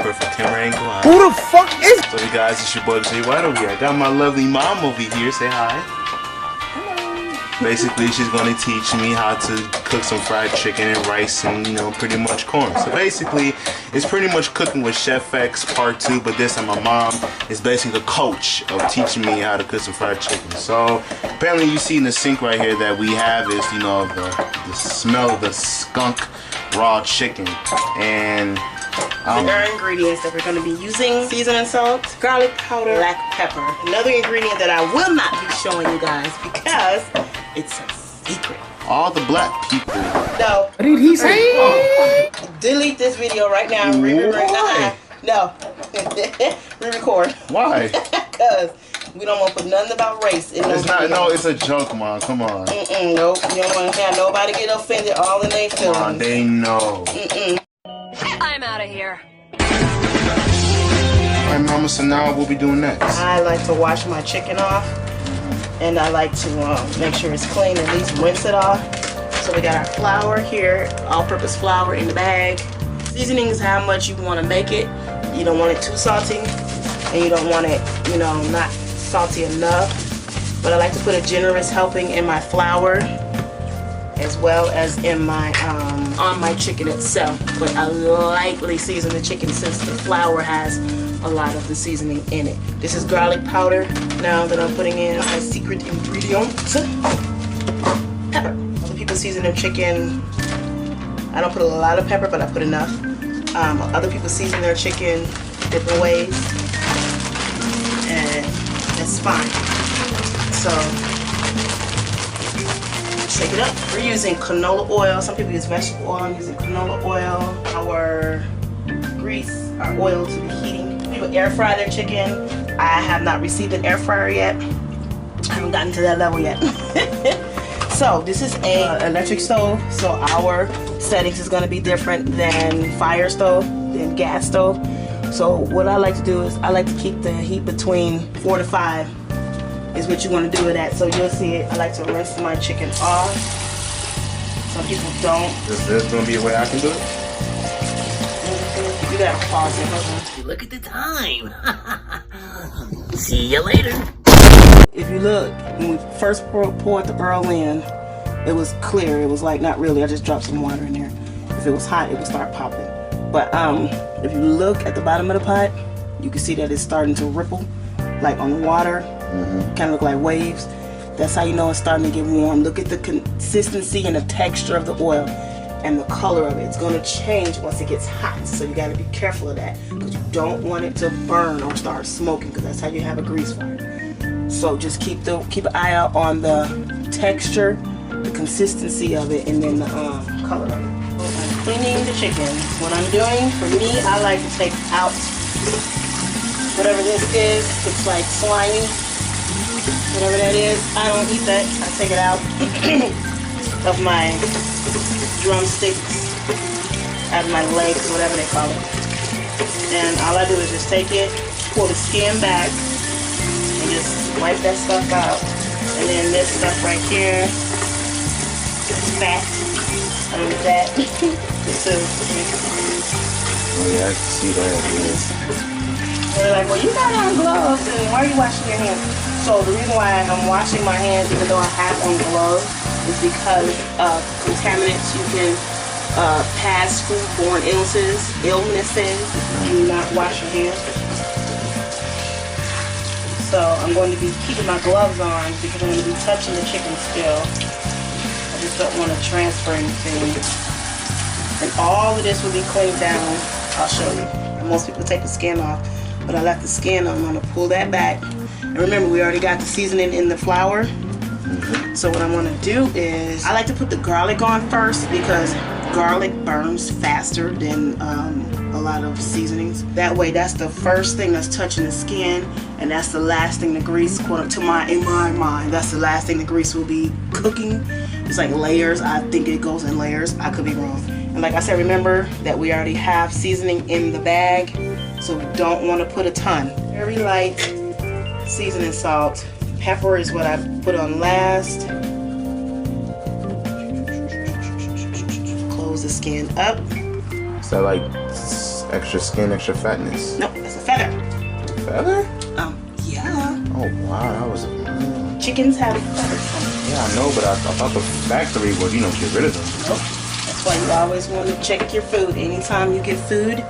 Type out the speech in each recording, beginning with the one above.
perfect camera angle. Who the fuck is? So you guys, it's your boy Jay White over here. I got my lovely mom over here. Say hi. Basically, she's gonna teach me how to cook some fried chicken and rice and, you know, pretty much corn. So basically, it's pretty much cooking with Chef X Part 2, but this time my mom is basically the coach of teaching me how to cook some fried chicken. So apparently you see in the sink right here that we have is, you know, the smell of the skunk raw chicken. And there are ingredients that we're going to be using: seasoning salt, garlic powder, black pepper. Another ingredient that I will not be showing you guys because it's a secret. all the black people. No. What did he say? Delete this video right now. Why? No. Re-record. Why? Because we don't want to put nothing about race in It's those not. videos. No, it's a joke, Mom. Come on. Nope. You don't want to have nobody get offended all in their feelings. Come on, they know. I'm out of here. Alright, Mama, so now we'll be doing next. I like to wash my chicken off, and I like to make sure it's clean, at least rinse it off. So we got our flour here, all-purpose flour in the bag. Seasoning is how much you want to make it. You don't want it too salty, and you don't want it, you know, not salty enough. But I like to put a generous helping in my flour, as well as in my on my chicken itself. But I lightly season the chicken since the flour has a lot of the seasoning in it. This is garlic powder now that I'm putting in my secret ingredient. Pepper. Other people season their chicken. I don't put a lot of pepper, but I put enough. Other people season their chicken different ways, and that's fine. So shake it up. We're using canola oil. Some people use vegetable oil. I'm using canola oil. Our grease, our oil to be heating. People air fry their chicken. I have not received an air fryer yet. I haven't gotten to that level yet. So this is a electric stove. So our settings is going to be different than fire stove, than gas stove. So what I like to do is I like to keep the heat between 4 to 5. Is what you want to do with that. So you'll see it. I like to rinse my chicken off. Some people don't. There's gonna be a way I can do it? You gotta pause it. Hold on. Look at the time. See you later. If you look, when we first poured the Earl in, it was clear. It was like, not really. I just dropped some water in there. If it was hot, it would start popping. But if you look at the bottom of the pot, you can see that it's starting to ripple, like on the water. Kind of look like waves. That's how you know it's starting to get warm. Look at the consistency and the texture of the oil and the color of it. It's going to change once it gets hot. So you got to be careful of that because you don't want it to burn or start smoking, because that's how you have a grease fire. So just keep an eye out on the texture, the consistency of it, and then the color of it. I'm cleaning the chicken. What I'm doing, for me, I like to take out whatever this is. It's like slimy. Whatever that is, I don't eat that. I take it out of my drumsticks, out of my legs, whatever they call it. And all I do is just take it, pull the skin back, and just wipe that stuff out. And then this stuff right here, it's fat. I don't eat that. Oh yeah, I can see that. They're like, well, you got on gloves, and why are you washing your hands? So the reason why I'm washing my hands, even though I have on gloves, is because of contaminants. You can pass foodborne illnesses if you not wash your hands. So I'm going to be keeping my gloves on because I'm going to be touching the chicken still. I just don't want to transfer anything. And all of this will be cleaned down. I'll show you. Most people take the skin off, but I left the skin on. I'm going to pull that back. And remember, we already got the seasoning in the flour. So what I'm going to do is, I like to put the garlic on first because garlic burns faster than a lot of seasonings. That way, that's the first thing that's touching the skin, and that's the last thing the grease, in my mind, that's the last thing the grease will be cooking. It's like layers. I think it goes in layers. I could be wrong. And like I said, remember that we already have seasoning in the bag, so we don't want to put a ton. Very light seasoning salt. Pepper is what I put on last. Close the skin up. So like Extra skin, extra fatness. No, it's a feather. Feather? Yeah. Oh wow, that was. Chickens have feathers. Yeah, I know, but I thought the factory would, you know, get rid of them. Nope. That's why you always want to check your food. Anytime you get food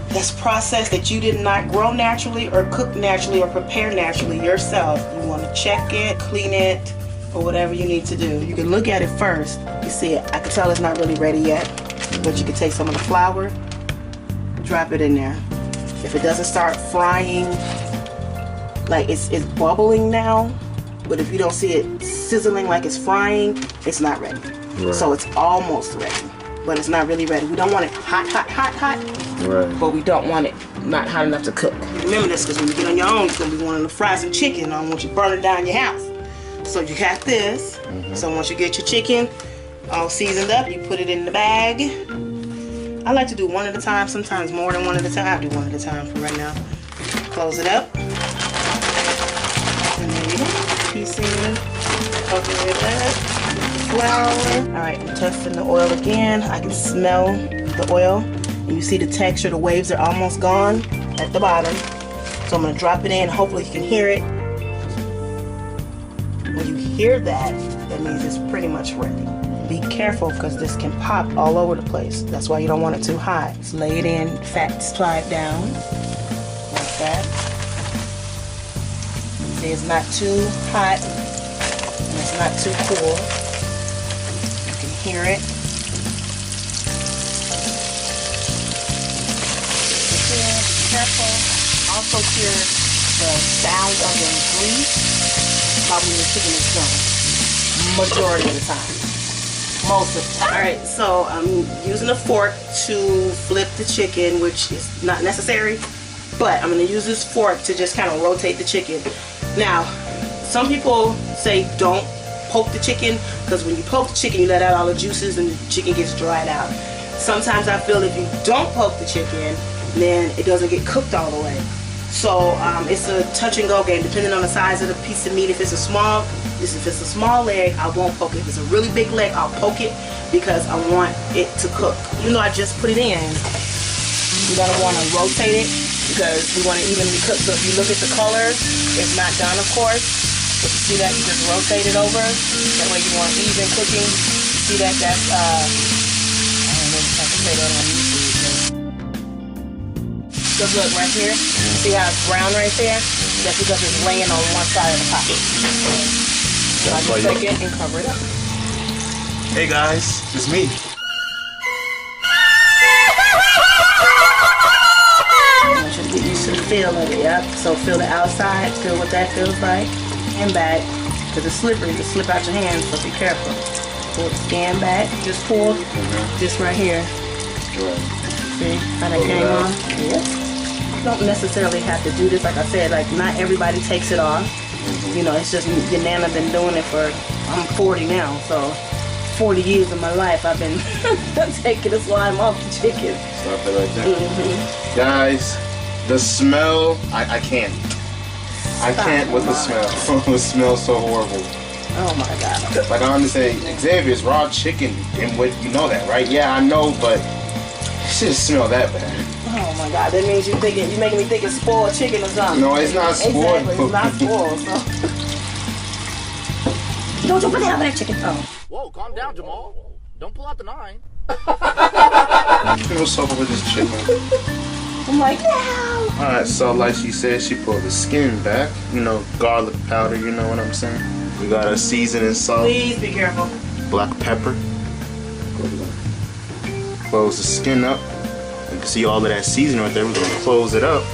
that's processed that you did not grow naturally or cook naturally or prepare naturally yourself, you want to check it, clean it, or whatever you need to do. You can look at it first. You see it. I can tell it's not really ready yet, but you can take some of the flour, drop it in there. If it doesn't start frying, like it's bubbling now, but if you don't see it sizzling like it's frying, it's not ready. Right. So it's almost ready, but it's not really ready. We don't want it hot, hot, hot, hot, Right. but we don't want it not hot enough to cook. Remember this, because when you get on your own, it's going to be wanting to fry some chicken. I don't want you burning down your house. So you got this. So once you get your chicken all seasoned up, you put it in the bag. I like to do one at a time, sometimes more than one at a time. I do one at a time for right now. Close it up. And there you go. Piece in. Cover it up. Flour. Alright, I'm testing the oil again. I can smell the oil. And you see the texture, the waves are almost gone at the bottom. So I'm going to drop it in. Hopefully you can hear it. When you hear that, that means it's pretty much ready. Be careful because this can pop all over the place. That's why you don't want it too hot. Just lay it in, fat slide down like that. See, it's not too hot and it's not too cool. You can hear it. Be careful. Also hear the sound of the grease while when the chicken is done. Majority of the time. Most of the time. Alright, so I'm using a fork to flip the chicken, which is not necessary, but I'm going to use this fork to just kind of rotate the chicken. Now, some people say don't poke the chicken, because when you poke the chicken, you let out all the juices and the chicken gets dried out. Sometimes I feel if you don't poke the chicken, then it doesn't get cooked all the way. So it's a touch and go game depending on the size of the piece of meat. If it's a small leg, I won't poke it. If it's a really big leg, I'll poke it because I want it to cook. Even though I just put it in, you're gonna want to rotate it because we want to evenly cook. So if you look at the color, it's not done, of course. But you see that, you just rotate it over. That way you want even cooking. See that? That's I don't know if I can say that on YouTube. Just look right here. See how it's brown right there? That's because it's laying on one side of the pot. So I just take it and cover it up. Hey guys, it's me. I want you to get used to the feel of it, yep. So feel the outside, feel what that feels like. And back, because it's slippery, it can slip out your hands, so be careful. Pull the skin back, just pull this right here. See how that came on? Yep. You don't necessarily have to do this, like I said, like not everybody takes it off. You know, it's just your Nana been doing it for, I'm 40 now, so 40 years of my life I've been taking the slime off the chicken. Stop it right there. Guys, the smell, I can't. I can't with the smell. It smells so horrible. Oh my God. Like I understand, Xavier's raw chicken, and what you know that, right? Yeah, I know, but it shouldn't smell that bad. Oh my God, that means you're making me think it's spoiled chicken or something. No, it's not spoiled. Exactly, it's not spoiled. So. Don't you put that over that chicken? Oh. Whoa, calm down, Jamal. Don't pull out the 9. What's up with this chicken? I'm like, no. Alright, so like she said, she pulled the skin back. You know, garlic powder, you know what I'm saying? We got our seasoning salt. Please be careful. Black pepper. Close the skin up. You can see all of that seasoning right there. We're gonna close it up.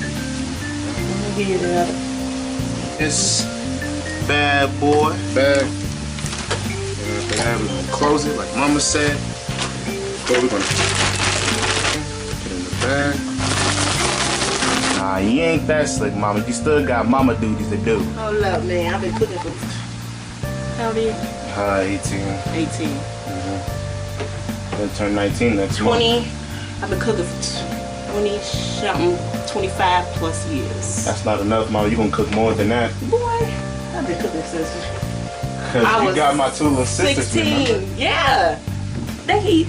Let me give you the other. This bad boy bag. We're gonna close it like Mama said. So we're gonna put it in the bag. Nah, you ain't that slick, Mama. You still got Mama duties to do. Hold up, man. I've been cooking for. How old are you? 18. 18. Gonna turn 19 next month. 20. I've been cooking for 20 something, 25 plus years. That's not enough, Mama. You gonna cook more than that. Boy, I've been cooking since Cause you got my two little sisters. 16. Yeah. They eat.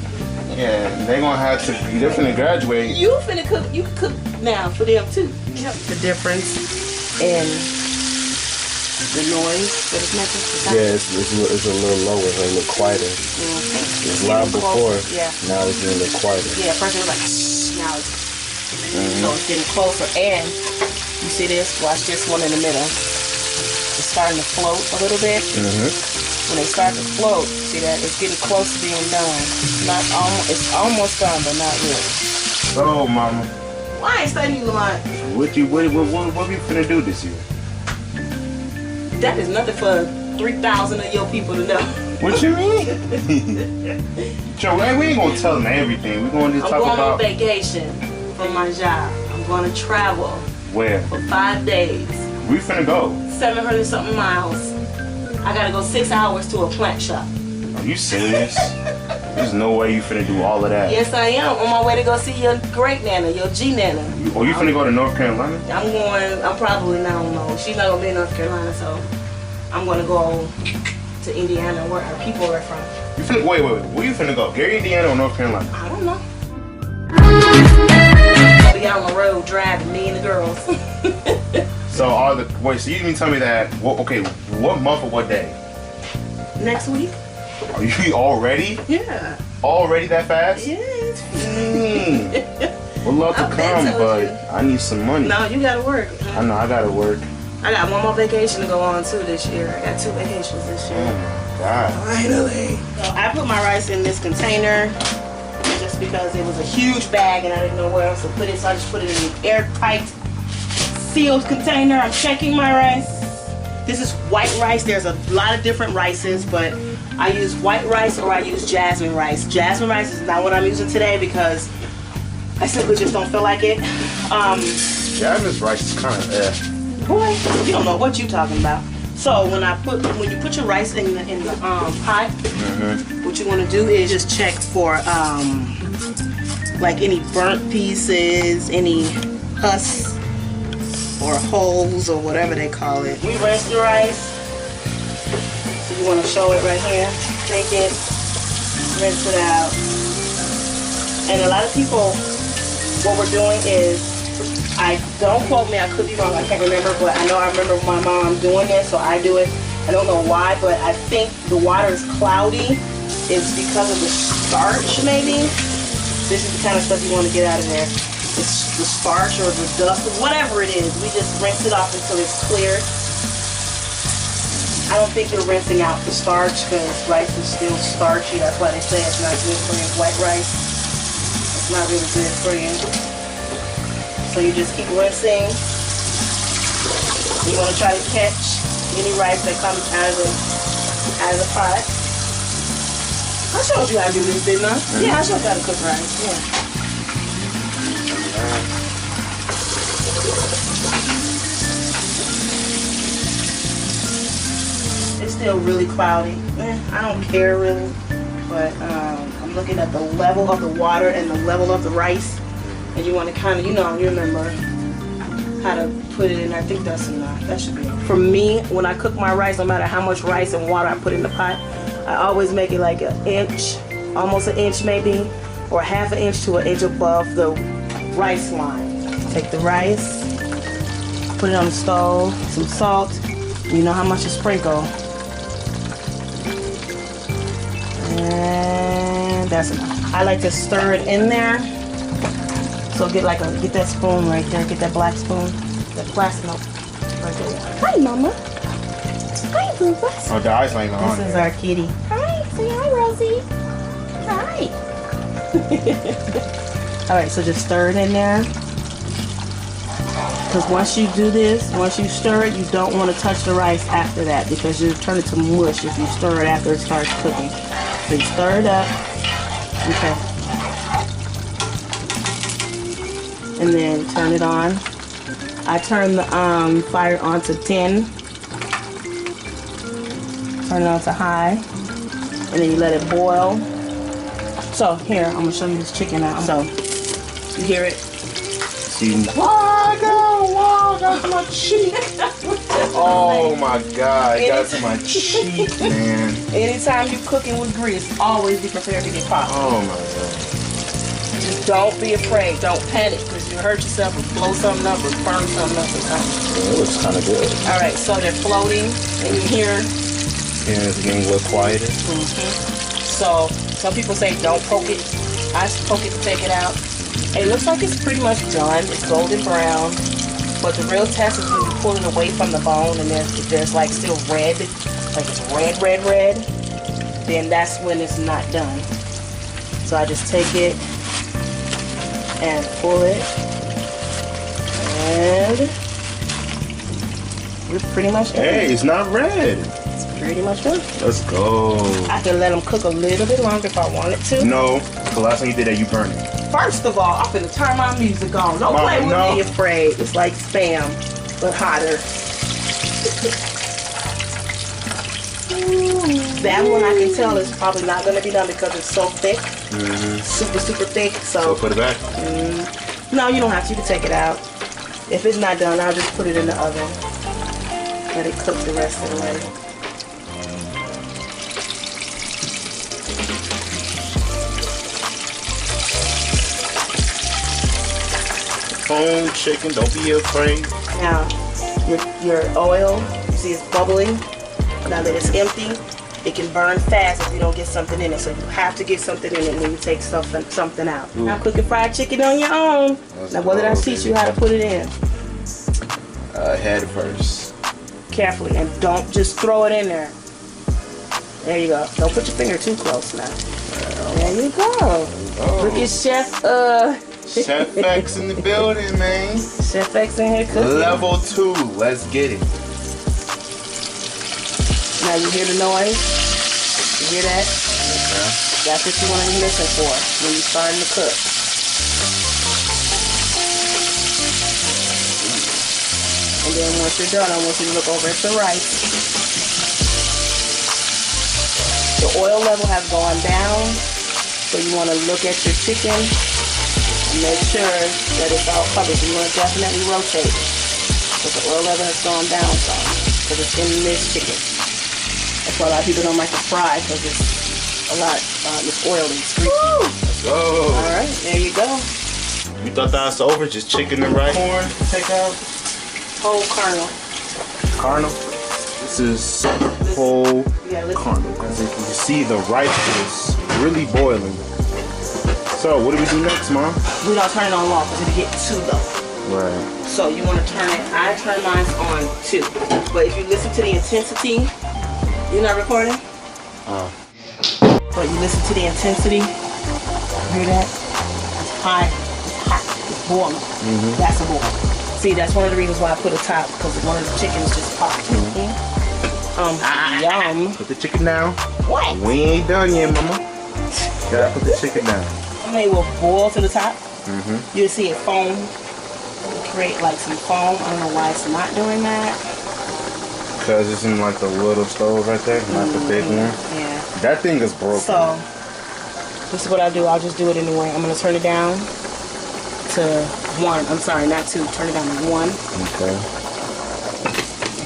Yeah, they gonna have to. They're finna graduate. You finna cook. You can cook now for them too. Yep. The difference in the noise that it's making. Yeah, it's a little lower, it's a little quieter. Mm-hmm. It's loud before. Yeah. Now it's getting a little quieter. Yeah. First it was like shh, now it's so it's getting closer. And you see this? Watch this one in the middle. It's starting to float a little bit. When they start to float, see that? It's getting close to being done. Not almost. It's almost done, but not really. So, mama, Why I ain't studying you a lot? what we finna do this year? That is nothing for 3,000 of your people to know. What you mean? Joe, we ain't gonna tell them everything. We're gonna just I'm talk going about on vacation from my job. I'm going to travel where for 5 days, we finna go. 700 something miles. I gotta go 6 hours to a plant shop. Are you serious? There's no way you finna do all of that. Yes, I am. On my way to go see your great nana, your G nana. Or you finna go to North Carolina? I'm probably, I don't know. She's not gonna be in North Carolina, so I'm gonna go to Indiana where her people are from. You finna wait. Where you finna go? Gary, Indiana, or North Carolina? I don't know. I'll be out on the road driving, me and the girls. So so you mean tell me that? What month or what day? Next week? Are you already? Yeah. Already that fast? Yes. Would love to I've been come, told but you. I need some money. No, you gotta work. I know I gotta work. I got one more vacation to go on too this year. I got 2 vacations this Oh year. my God. Finally. So I put my rice in this container just because it was a huge bag and I didn't know where else to put it. So I just put it in an airtight, sealed container. I'm checking my rice. This is white rice. There's a lot of different rices, but I use white rice or I use jasmine rice. Jasmine rice is not what I'm using today because I simply just don't feel like it. Jasmine's rice is kind of Boy, you don't know what you're talking about. So when you put your rice in the pot, what you want to do is just check for like any burnt pieces, any husks or holes or whatever they call it. We rinse the rice. So you want to show it right here. Take it, rinse it out. And a lot of people, what we're doing is, don't quote me, I could be wrong, I can't remember, but I know I remember my mom doing this, so I do it. I don't know why, but I think the water is cloudy. It's because of the starch, maybe. This is the kind of stuff you want to get out of there. It's the starch or the dust, whatever it is. We just rinse it off until it's clear. I don't think you're rinsing out the starch because rice is still starchy. That's why they say it's not good for you. White rice, it's not really good for you. So you just keep rinsing. You want to try to catch any rice that comes out of the pot. I showed you how to do this, didn't I? Yeah, I showed you how to cook rice. Yeah. It's still really cloudy. I don't care really, but I'm looking at the level of the water and the level of the rice. And you want to kind of, you remember how to put it in there. I think that's enough. That should be enough. For me, when I cook my rice, no matter how much rice and water I put in the pot, I always make it like an inch, almost an inch maybe, or half an inch to an inch above the rice line. Take the rice, put it on the stove, some salt. You know how much to sprinkle. And that's enough. I like to stir it in there. So get that spoon right there. Get that black spoon, that plastic right there. Hi, Mama. Hi, Booba. Oh, the ice ain't on. This is our kitty. Hi, say hi, Rosie. Hi. All right, so just stir it in there. Because once you do this, once you stir it, you don't want to touch the rice after that because you turn it to mush if you stir it after it starts cooking. So you stir it up. Okay. And then turn it on. I turn the fire on to 10. Turn it on to high. And then you let it boil. So here, I'm gonna show you this chicken now. So you hear it? See, got my cheek. Oh my God, it got to my cheek, man. Anytime you're cooking with grease, always be prepared to get popped. Oh my God. Don't be afraid. Don't panic because you hurt yourself or blow something up or burn something up or something. Yeah, it looks kind of good. All right, so they're floating and you hear. Yeah, it's getting a little quieter. So some people say don't poke it. I just poke it to take it out. It looks like it's pretty much done. It's golden brown. But the real test is when you pull it away from the bone and there's like still red, like it's red, then that's when it's not done. So I just take it and pull it, and we're pretty much done. Hey, it's not red. It's pretty much done. Let's go. I can let them cook a little bit longer if I wanted to. No, the last time you did that, you burned it. First of all, I'm finna turn my music on. Don't Mom, play with no. me afraid. It's like Spam, but hotter. That one I can tell is probably not gonna be done because it's so thick. Super thick. So put it back. No, you don't have to. You can take it out. If it's not done, I'll just put it in the oven. Let it cook the rest of the way. Phone chicken, don't be afraid. Now, your oil, you see it's bubbling. Now that it's empty, it can burn fast if you don't get something in it. So you have to get something in it when you take something out. Now cooking fried chicken on your own. Now what did I teach you how to put it in? Head first. Carefully, and don't just throw it in there. There you go. Don't put your finger too close now. There you go. Look at Chef Chef X in the building, man. Chef X in here cooking. Level 2, let's get it. Now you hear the noise? You hear that? That's what you want to listen for when you're starting to cook. And then once you're done, I want you to look over at the rice. The oil level has gone down, so you want to look at your chicken and make sure that it's all covered. You want to definitely rotate it. But the oil level has gone down some because it's in this chicken. That's why a lot of people don't like to fry because it's it's oily, it's greasy. Let's go. All right, there you go. You thought that was over? Just chicken and rice? Corn, take out. Whole kernel. Carnal. This is whole Yeah, listen. carnal. As you can see, the rice is really boiling. So, what do we do next, Mom? We don't turn it on long because it'll get too low. Right. So you want to turn it, I turn mine on 2. But if you listen to the intensity, you're not recording? But you listen to the intensity, hear that? It's high, it's hot, it's boiling. That's a boil. See, that's one of the reasons why I put a top, because one of the chickens just popped. Yum. Put the chicken down. What? We ain't done yet, Mama. Gotta put the chicken down. I mean, it will boil to the top. You'll see it foam. Create like some foam. I don't know why it's not doing that. Because it's in like the little stove right there, not the big one. Yeah. That thing is broken. So, this is what I do. I'll just do it anyway. I'm going to turn it down to 1. I'm sorry, not 2. Turn it down to 1. Okay.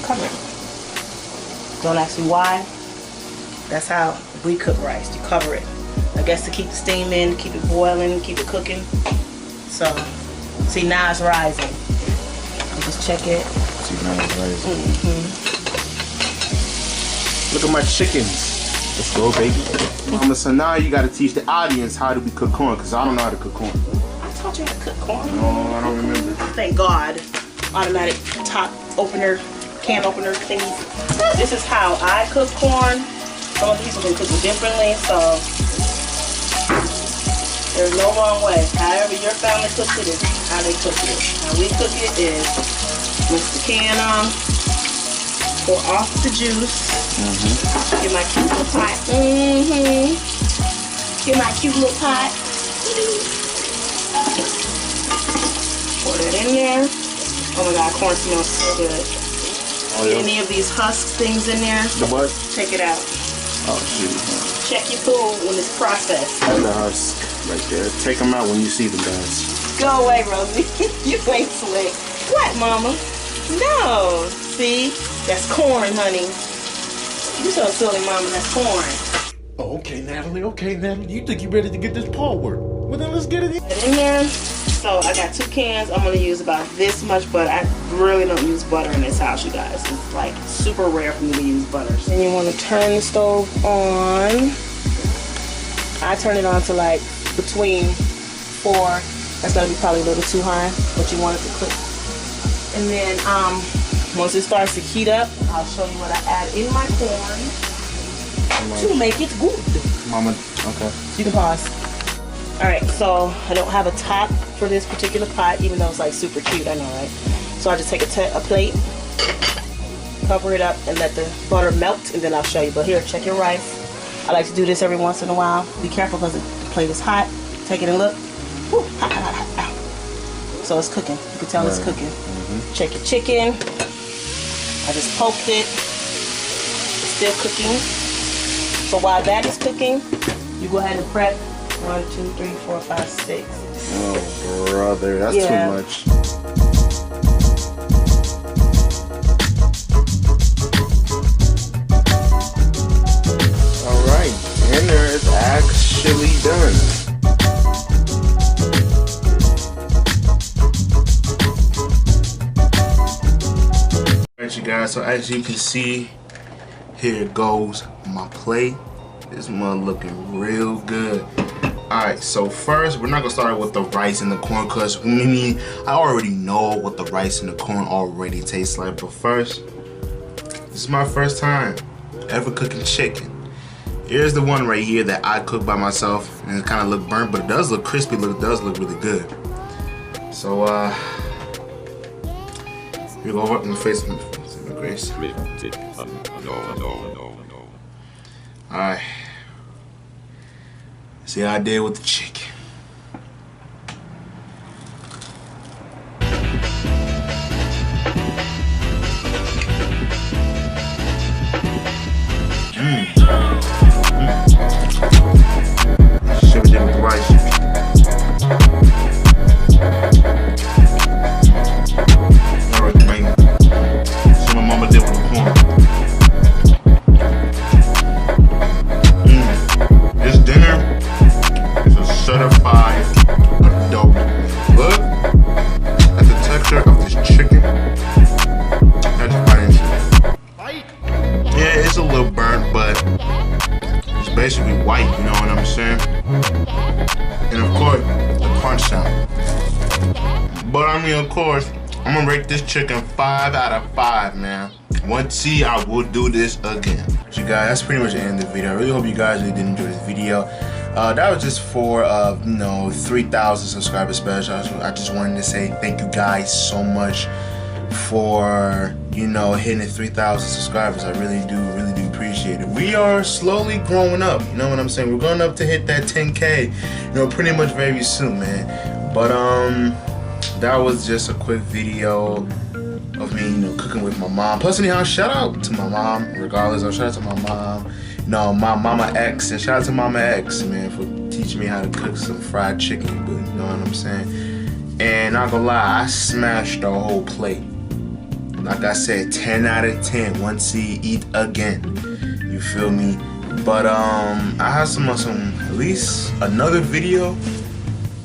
Cover it. Don't ask me why. That's how we cook rice. You cover it. I guess to keep the steam in, keep it boiling, keep it cooking. So, see, now it's rising. I'll just check it. See, now it's rising. Look at my chickens. Let's go, baby. Mama, so now you gotta teach the audience how do we cook corn, because I don't know how to cook corn. I taught you how to cook corn. No, I don't remember. Thank God. Automatic top opener, can opener thingy. This is how I cook corn. Some of people can cook it differently, so there's no wrong way. However your family cooks it is how they cook it. How we cook it is mix the can on, pour off the juice. Get my cute little pot. Get my cute little pot. Pour that in there. Oh my God, corn smells so good. Oh, yeah. Any of these husk things in there, The what? take it out. Oh, shoot. Check your food when it's processed. That's the husk right there. Take them out when you see them, guys. Go away, Rosie. You ain't slick. What, Mama? No. See? That's corn, honey. You so silly, Mama. That's corn. Oh, okay, Natalie. Okay, Natalie. You think you ready to get this paw work? Well, then let's get it In here. So I got 2 cans. I'm gonna use about this much butter. I really don't use butter in this house, you guys. It's like super rare for me to use butter. Then you want to turn the stove on. I turn it on to like between 4. That's gonna be probably a little too high, but you want it to cook. And then once it starts to heat up, I'll show you what I add in my corn to make it good. Mama, okay. You can pause. Alright, so I don't have a top for this particular pot, even though it's like super cute, I know, right? So I just take a plate, cover it up, and let the butter melt, and then I'll show you. But here, check your rice. I like to do this every once in a while. Be careful because the plate is hot. Take it and look. Woo, hot, hot, hot, hot. So it's cooking. You can tell it's cooking. Check your chicken. I just poked it. It's still cooking. So while that is cooking, you go ahead and prep 1, 2, 3, 4, 5, 6. Oh, brother, that's too much. All right, dinner is actually done. Alright, you guys, so as you can see, here goes my plate. This mug looking real good. Alright, so first we're not gonna start with the rice and the corn because I already know what the rice and the corn already taste like. But first, this is my first time ever cooking chicken. Here's the one right here that I cook by myself, and it kind of look burnt, but it does look crispy. It does look really good. So here we go over in the face of Grace. Alright. See how I did with the chicken. Shit we did with the rice. Alright, man. See what my mama did with the corn. This dinner is a certified adult. Look at the texture of this chicken. That's fine. Yeah, it's a little burnt, but it's basically white, you know what I'm saying? And of course, the crunch sound. But I mean, of course, I'm gonna rate this chicken 5 out of 5, man. Once see, I will do this again. So you guys, that's pretty much the end of the video. I really hope you guys really did enjoy this video. That was just for 3,000 subscribers special. I just wanted to say thank you guys so much for hitting the 3,000 subscribers. I really do appreciate it. We are slowly growing up, you know what I'm saying? We're going up to hit that 10K, pretty much very soon, man. But that was just a quick video of me, cooking with my mom. Plus, anyhow, shout out to my mom, regardless. Shout out to my mom, my Mama X, and shout out to Mama X, man, for teaching me how to cook some fried chicken, but you know what I'm saying? And not gonna lie, I smashed the whole plate. Like I said, 10 out of 10. Once you eat again, you feel me? But I have some at least another video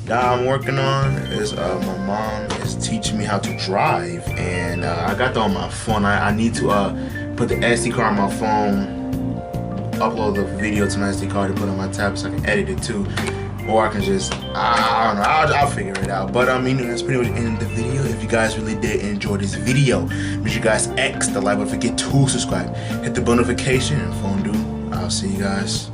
that I'm working on is my mom is teaching me how to drive, and I got that on my phone. I need to put the SD card on my phone, upload the video to my SD card, and put it on my tablet so I can edit it too. Or I can just, I don't know, I'll figure it out. But that's pretty much the end of the video. If you guys really did enjoy this video, make sure you guys X the like, don't forget to subscribe, hit the bell notification, and phone do. I'll see you guys